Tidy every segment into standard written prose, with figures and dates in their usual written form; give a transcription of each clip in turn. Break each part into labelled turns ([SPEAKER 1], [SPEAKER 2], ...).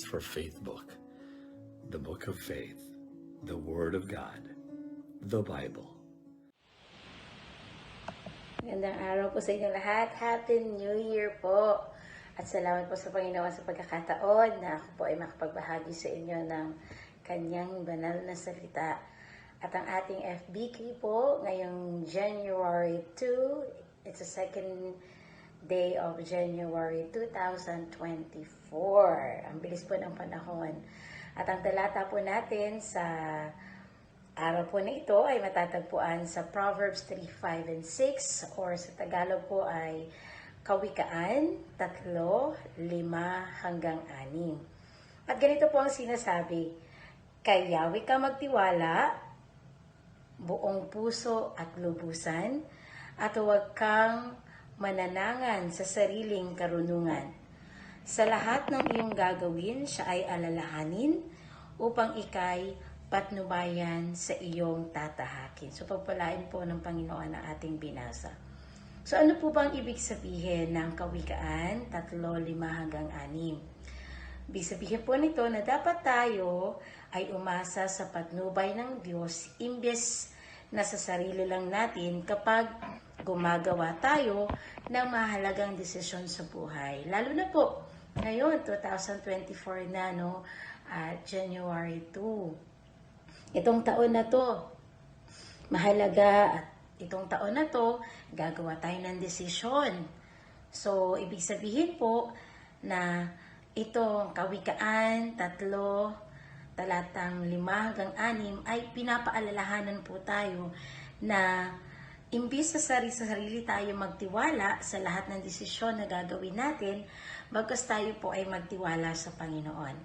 [SPEAKER 1] for Faith Book, the Book of Faith, the Word of God, the Bible.
[SPEAKER 2] Magandang araw po sa inyong lahat. Happy New Year po. At salamat po sa Panginoon sa pagkakataon na ako po ay makapagbahagi sa inyo ng kanyang banal na salita. At ang ating FBK po ngayong January 2, it's the second day of January 2024. Ang bilis po ng panahon. At ang talata po natin sa araw po na ito ay matatagpuan sa Proverbs 3, 5, and 6 or sa Tagalog po ay Kawikaan 3, 5 hanggang 6. At ganito po ang sinasabi, kay Yahweh ka magtiwala, buong puso at lubusan, at huwag kang mananangan sa sariling karunungan. Sa lahat ng iyong gagawin, siya ay alalahanin upang ikay patnubayan sa iyong tatahakin. So, pagpalain po ng Panginoon ang ating binasa. So, ano po bang ibig sabihin ng Kawikaan 3, 5 hanggang 6? Ibig sabihin po nito na dapat tayo ay umasa sa patnubay ng Diyos imbes na sa sarili lang natin kapag gumagawa tayo ng mahalagang desisyon sa buhay. Lalo na po, ngayon, 2024 na, January 2. Itong taon na to, mahalaga at itong taon na to, gagawa tayo ng desisyon. So, ibig sabihin po na itong Kawikaan 3, talatang 5 hanggang 6 ay pinapaalalahanan po tayo na imbis sa sarili tayo magtiwala sa lahat ng desisyon na gagawin natin, bagkus tayo po ay magtiwala sa Panginoon.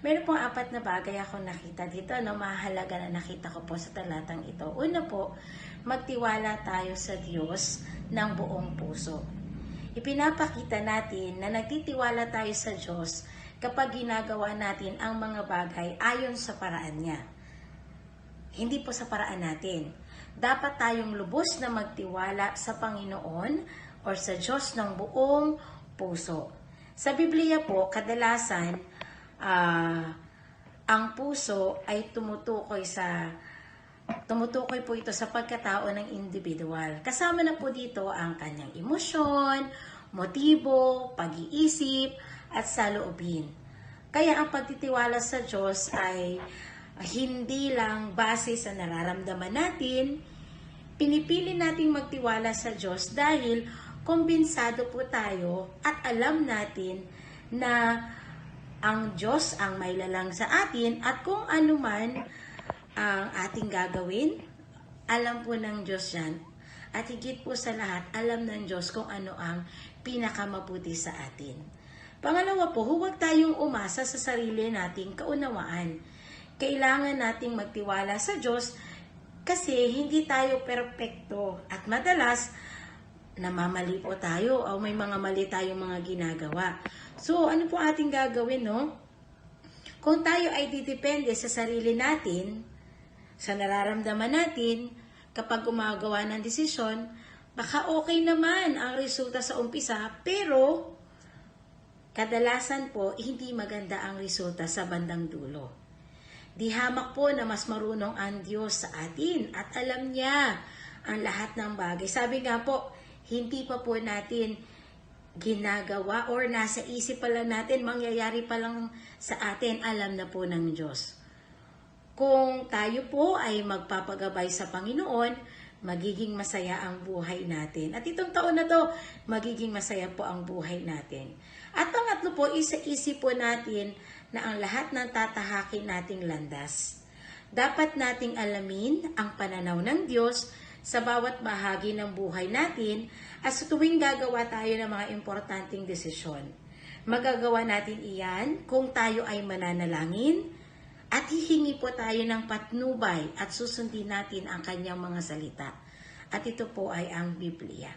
[SPEAKER 2] Meron pong 4 na bagay akong nakita dito, mahalaga na nakita ko po sa talatang ito. Una po, magtiwala tayo sa Diyos ng buong puso. Ipinapakita natin na nagtitiwala tayo sa Diyos kapag ginagawa natin ang mga bagay ayon sa paraan niya. Hindi po sa paraan natin. Dapat tayong lubos na magtiwala sa Panginoon o sa Diyos ng buong puso. Sa Biblia po, kadalasan, ang puso ay tumutukoy po ito sa pagkatao ng individual. Kasama na po dito ang kanyang emosyon, motibo, pag-iisip, at saloobin. Kaya ang pagtitiwala sa Diyos ay hindi lang base sa nararamdaman natin. Pinipili nating magtiwala sa Diyos dahil kumbinsado po tayo at alam natin na ang Diyos ang may lalang sa atin at kung ano man ang ating gagawin, alam po ng Diyos yan. At higit po sa lahat, alam ng Diyos kung ano ang pinakamabuti sa atin. Pangalawa po, huwag tayong umasa sa sarili nating kaunawaan. Kailangan nating magtiwala sa Diyos kasi hindi tayo perpekto at madalas namamali po tayo o may mga mali tayong mga ginagawa. So, ano po ating gagawin, Kung tayo ay didepende sa sarili natin, sa nararamdaman natin, kapag gumagawa ng desisyon, baka okay naman ang resulta sa umpisa, pero kadalasan po, hindi maganda ang resulta sa bandang dulo. Di hamak po na mas marunong ang Diyos sa atin at alam niya ang lahat ng bagay. Sabi nga po, hindi pa po natin ginagawa or nasa isip pa lang natin, mangyayari pa lang sa atin, alam na po ng Diyos. Kung tayo po ay magpapagabay sa Panginoon, magiging masaya ang buhay natin. At itong taon na to, magiging masaya po ang buhay natin. At pangatlo po, isa-isip po natin na ang lahat ng tatahakin nating landas. Dapat nating alamin ang pananaw ng Diyos sa bawat bahagi ng buhay natin at sa tuwing gagawa tayo ng mga importanteng desisyon. Magagawa natin iyan kung tayo ay mananalangin at hihingi po tayo ng patnubay at susundin natin ang kanyang mga salita. At ito po ay ang Biblia.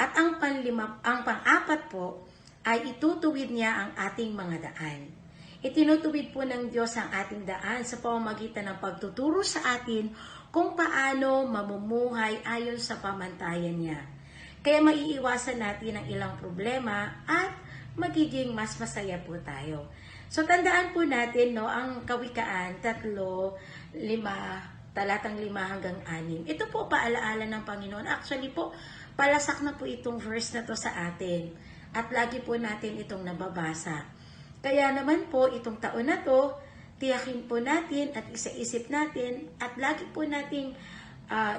[SPEAKER 2] At ang pang-apat po ay itutuwid niya ang ating mga daan. Itinutuwid po ng Diyos ang ating daan sa pamamagitan ng pagtuturo sa atin kung paano mamumuhay ayon sa pamantayan niya. Kaya maiiwasan natin ang ilang problema at magiging mas masaya po tayo. So, tandaan po natin, no, ang Kawikaan, 3, 5, talatang 5 hanggang 6. Ito po paalaala ng Panginoon. Actually po, palasak na po itong verse na to sa atin. At lagi po natin itong nababasa. Kaya naman po, itong taon na to, tiyakin po natin at isaisip natin at lagi po nating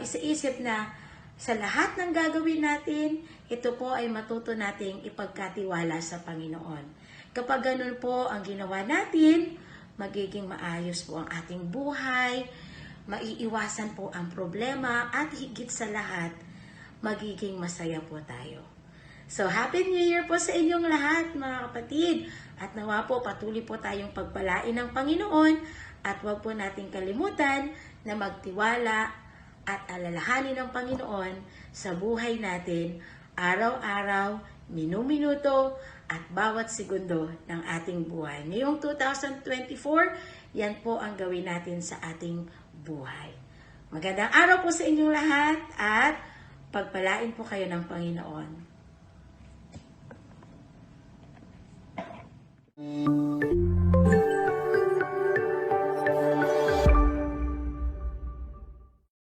[SPEAKER 2] isaisip na sa lahat ng gagawin natin, ito po ay matuto nating ipagkatiwala sa Panginoon. Kapag ganun po ang ginawa natin, magiging maayos po ang ating buhay, maiiwasan po ang problema, at higit sa lahat, magiging masaya po tayo. So, Happy New Year po sa inyong lahat, mga kapatid. At nawa po, patuloy po tayong pagpalain ng Panginoon at huwag po nating kalimutan na magtiwala at alalahanin ng Panginoon sa buhay natin, araw-araw, minuminuto, at bawat segundo ng ating buhay. Ngayong 2024, yan po ang gawin natin sa ating buhay. Magandang araw po sa inyong lahat at pagpalain po kayo ng Panginoon.